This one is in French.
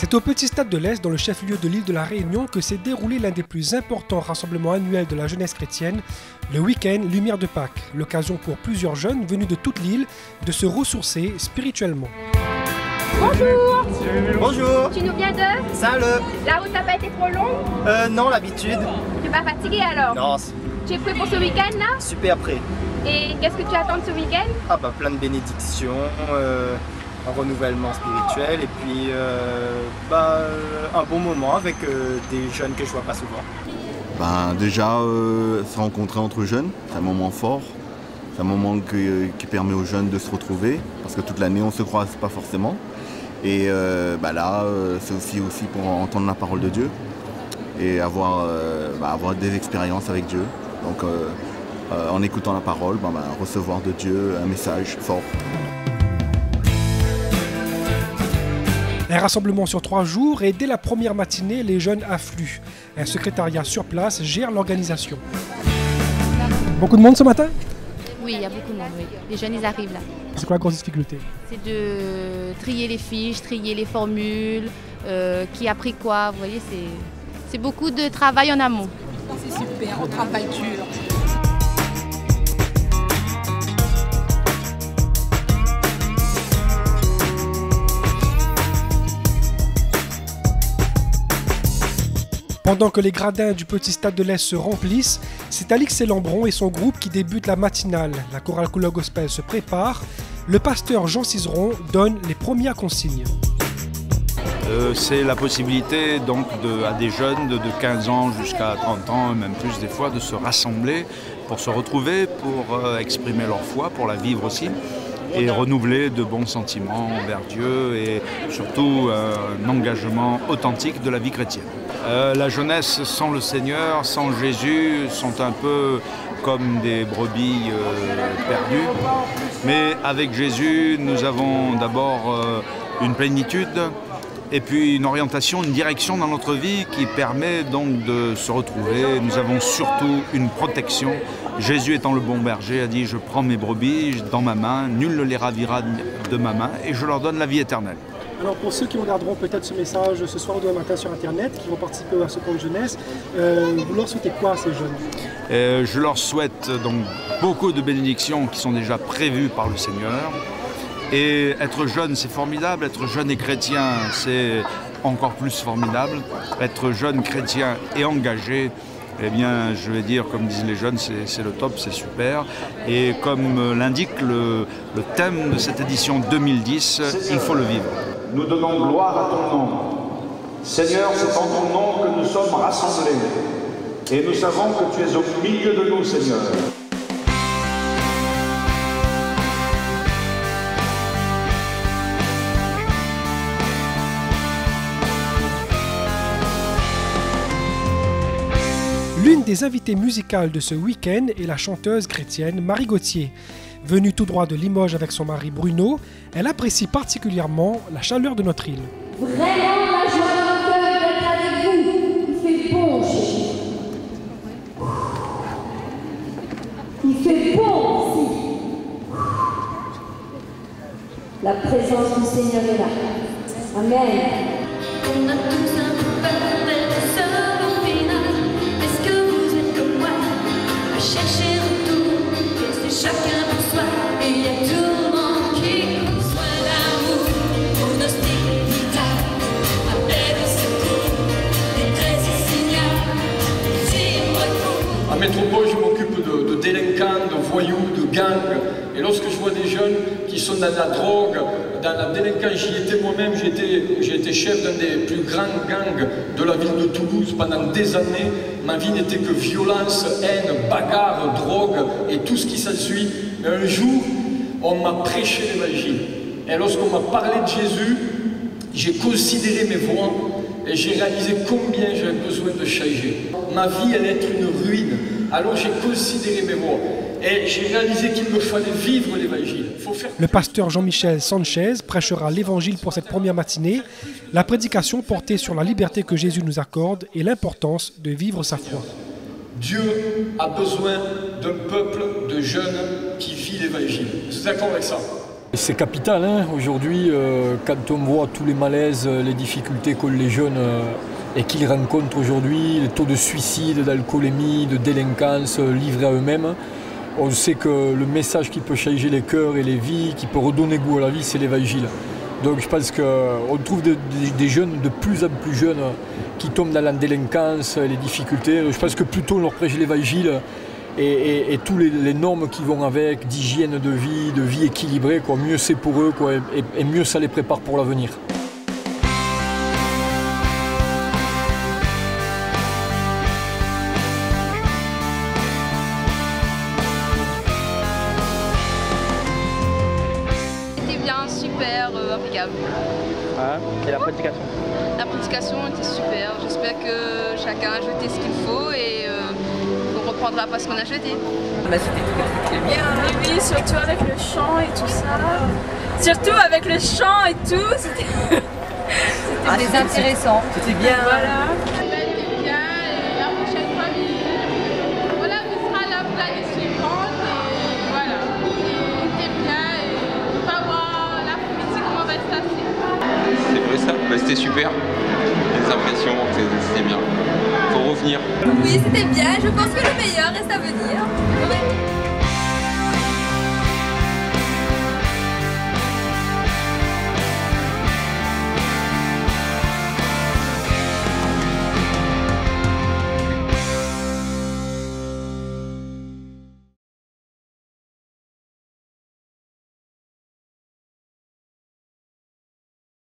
C'est au Petit Stade de l'Est, dans le chef-lieu de l'île de la Réunion, que s'est déroulé l'un des plus importants rassemblements annuels de la jeunesse chrétienne, le week-end Lumière de Pâques, l'occasion pour plusieurs jeunes venus de toute l'île de se ressourcer spirituellement. Bonjour. Bonjour. Tu nous viens de Salut. La route n'a pas été trop longue? Non, l'habitude. Tu vas fatigué alors? Non, Tu es prêt pour ce week-end là? super prêt. Et qu'est-ce que tu attends de ce week-end? Ah bah plein de bénédictions, un renouvellement spirituel et puis un bon moment avec des jeunes que je vois pas souvent. Déjà, se rencontrer entre jeunes, c'est un moment fort. C'est un moment qui permet aux jeunes de se retrouver, parce que toute l'année on ne se croise pas forcément. Et là, c'est aussi pour entendre la parole de Dieu et avoir des expériences avec Dieu. Donc en écoutant la parole, recevoir de Dieu un message fort. Un rassemblement sur 3 jours et dès la première matinée, les jeunes affluent. Un secrétariat sur place gère l'organisation. Beaucoup de monde ce matin? Oui, il y a beaucoup de monde, oui. Les jeunes, ils arrivent là. C'est quoi la grosse difficulté? C'est de trier les fiches, trier les formules, qui a pris quoi, vous voyez, c'est beaucoup de travail en amont. C'est super, on travaille dur. Pendant que les gradins du Petit Stade de l'Est se remplissent, c'est Alix Lambron et son groupe qui débutent la matinale. La chorale Couleur Gospel se prépare. Le pasteur Jean Cizeron donne les premières consignes. C'est la possibilité donc à des jeunes de 15 ans jusqu'à 30 ans, même plus des fois, de se rassembler pour se retrouver, pour exprimer leur foi, pour la vivre aussi, et renouveler de bons sentiments envers Dieu et surtout un engagement authentique de la vie chrétienne. La jeunesse sans le Seigneur, sans Jésus, sont un peu comme des brebis perdues. Mais avec Jésus, nous avons d'abord une plénitude et puis une orientation, une direction dans notre vie qui permet donc de se retrouver. Nous avons surtout une protection. Jésus étant le bon berger a dit « Je prends mes brebis dans ma main, nul ne les ravira de ma main et je leur donne la vie éternelle ». Alors pour ceux qui regarderont peut-être ce message ce soir ou demain matin sur internet, qui vont participer à ce camp de jeunesse, vous leur souhaitez quoi à ces jeunes? Je leur souhaite donc beaucoup de bénédictions qui sont déjà prévues par le Seigneur. Et être jeune, c'est formidable. Être jeune et chrétien, c'est encore plus formidable. Être jeune, chrétien et engagé, eh bien, je vais dire, comme disent les jeunes, c'est le top, c'est super. Et comme l'indique le thème de cette édition 2010, il faut le vivre. Nous donnons gloire à ton nom. Seigneur, c'est en ton nom que nous sommes rassemblés. Et nous savons que tu es au milieu de nous, Seigneur. L'une des invitées musicales de ce week-end est la chanteuse chrétienne Marie Gauthier. Venue tout droit de Limoges avec son mari Bruno, elle apprécie particulièrement la chaleur de notre île. Vraiment la joie de mon cœur d'être avec vous. Il fait bon chez vous. Il fait bon ici. La présence du Seigneur est là. Amen. On a tous un peu peur d'être seul au final. Est-ce que vous êtes comme moi à chercher retour? Et c'est chacun pour soi. Et il y a tout le monde qui reçoit l'amour. Pronostic appel au secours. Détresse et signal. Dis-moi. À Métropole, je m'occupe de délinquants, de voyous, de gangs. Et lorsque je vois des jeunes qui sont dans la drogue, dans la délinquance, j'y étais moi-même, j'ai été chef d'un des plus grands gangs de la ville de Toulouse pendant des années. Ma vie n'était que violence, haine, bagarre, drogue et tout ce qui s'ensuit. Mais un jour, on m'a prêché l'évangile. Et lorsqu'on m'a parlé de Jésus, j'ai considéré mes voies et j'ai réalisé combien j'avais besoin de changer. Ma vie allait être une ruine. Alors j'ai considéré mes voies. Et j'ai réalisé qu'il me fallait vivre l'évangile. Le pasteur Jean-Michel Sanchez prêchera l'évangile pour cette première matinée. La prédication portée sur la liberté que Jésus nous accorde et l'importance de vivre sa foi. Dieu a besoin d'un peuple de jeunes qui vit l'évangile. Vous êtes d'accord avec ça? C'est capital, hein. Aujourd'hui, quand on voit tous les malaises, les difficultés qu'ont les jeunes et qu'ils rencontrent aujourd'hui, les taux de suicide, d'alcoolémie, de délinquance livrés à eux-mêmes, on sait que le message qui peut changer les cœurs et les vies, qui peut redonner goût à la vie, c'est l'évangile. Donc je pense qu'on trouve des jeunes de plus en plus jeunes qui tombent dans la délinquance, les difficultés. Je pense que plutôt on leur prêche l'évangile et tous les normes qui vont avec, d'hygiène de vie équilibrée, quoi. Mieux c'est pour eux, quoi, et mieux ça les prépare pour l'avenir. C'était bien, super, impeccable. Ah, et la prédication? La prédication était super, j'espère que chacun a jeté ce qu'il faut et on reprendra pas ce qu'on a jeté. Bah, c'était très bien. Et oui, surtout avec le chant et tout ça. Surtout avec le chant et tout, c'était très intéressant. C'était bien. Voilà. C'était bien et la prochaine fois, voilà, ce sera l'année suivante et voilà. C'était bien et on va voir l'après-midi comment va se passer. C'est vrai ça, bah, c'était super. Les impressions, c'était bien. Faut revenir. Oui, c'était bien. Je pense que le meilleur reste à venir. Ouais.